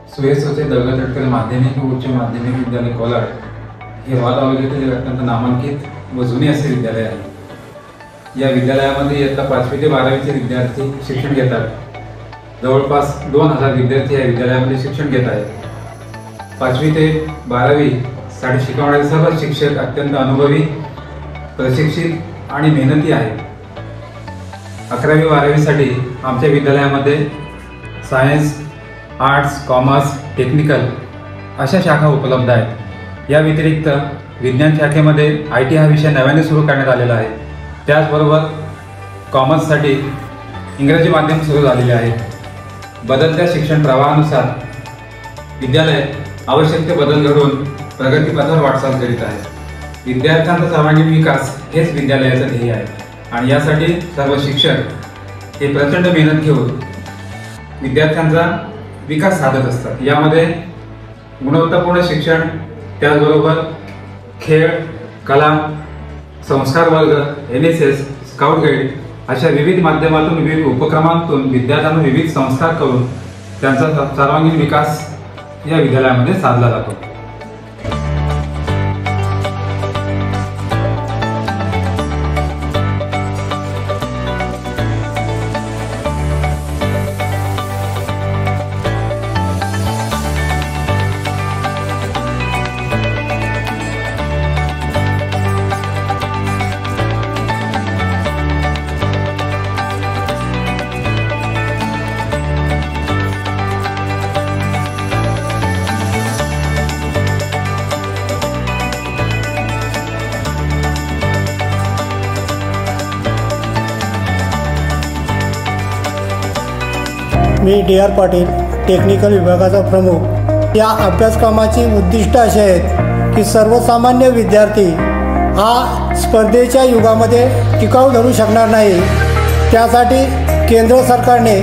सुयशोचे दगड तटकरे माध्यमिक व उच्च माध्यमिक विद्यालय कोलाड हे वाद तालुक्यातील अत्यंत नामांकित व जुने असे विद्यालय आहे। या विद्यालयामध्ये इयत्ता 5वी ते 12वीचे विद्यार्थी शिक्षण घेतात। जवळपास 2000 विद्यार्थी या विद्यालयामध्ये शिक्षण घेत आहेत। 5वी ते 12वी साठी शिकवणारे सर्व शिक्षक अत्यंत अनुभवी, प्रशिक्षित आणि मेहनती आहेत। 11वी 12वी साठी आमच्या विद्यालयामध्ये सायन्स, आर्ट्स, कॉमर्स, टेक्निकल अशा शाखा उपलब्ध आहेत। या व्यतिरिक्त विज्ञान शाखेमध्ये IT हा विषय नव्याने सुरू करण्यात आलेला आहे। त्याचबरोबर कॉमर्ससाठी इंग्रजी माध्यम सुरू झालेले आहे। बदलत्या शिक्षण प्रवाहानुसार विद्यालय आवश्यक ते बदल घडवून प्रगतीपथावर वाटचाल करीत आहे। विद्यार्थ्यांचा सर्वांगीण विकास हेच विद्यालयाचं ध्येय आहे आणि यासाठी सर्व शिक्षक हे प्रचंड मेहनत घेऊन विद्यार्थ्यांचा विकास साधत असतात। यामध्ये गुणवत्तापूर्ण शिक्षण, त्याचबरोबर खेळ, कला, संस्कार वर्ग, NSS, स्काउट गाईड अशा विविध माध्यमातून, विविध उपक्रमांतून विद्यार्थ्यांना विविध संस्कार करून त्यांचा सर्वांगीण विकास या विद्यालयामध्ये साधला जातो। मी DR पाटील, टेक्निकल विभागाचा प्रमुख। या अभ्यासक्रमाची उद्दिष्ट अशी आहेत की सर्वसामान्य विद्यार्थी हा स्पर्धेच्या युगामध्ये टिकाऊ धरू शकणार नाही। त्यासाठी केंद्र सरकारने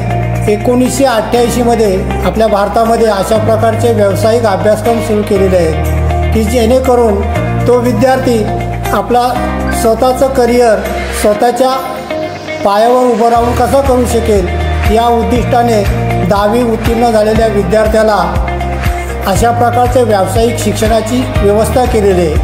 1988 मध्ये आपल्या भारतामध्ये अशा प्रकारचे व्यावसायिक अभ्यासक्रम सुरू केलेले आहेत की जेणेकरून तो विद्यार्थी आपला स्वतःचं करिअर स्वतःच्या पायावर उभं राहून कसं करू शकेल, या उद्दिष्टाने 10वी उत्तीर्ण झालेल्या विद्यार्थ्याला अशा प्रकारचे व्यावसायिक शिक्षणाची व्यवस्था केलेली आहे।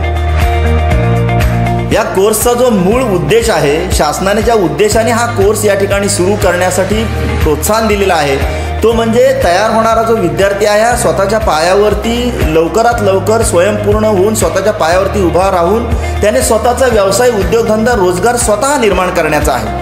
या कोर्सचा जो मूळ उद्देश आहे, शासनाने ज्या उद्देशाने हा कोर्स या ठिकाणी सुरू करण्यासाठी प्रोत्साहन दिलेलं आहे, तो म्हणजे तयार होणारा जो विद्यार्थी आहे हा स्वतःच्या पायावरती लवकरात लवकर स्वयंपूर्ण होऊन स्वतःच्या पायावरती उभा राहून त्याने स्वतःचा व्यवसाय, उद्योगधंदा, रोजगार स्वतः निर्माण करण्याचा आहे।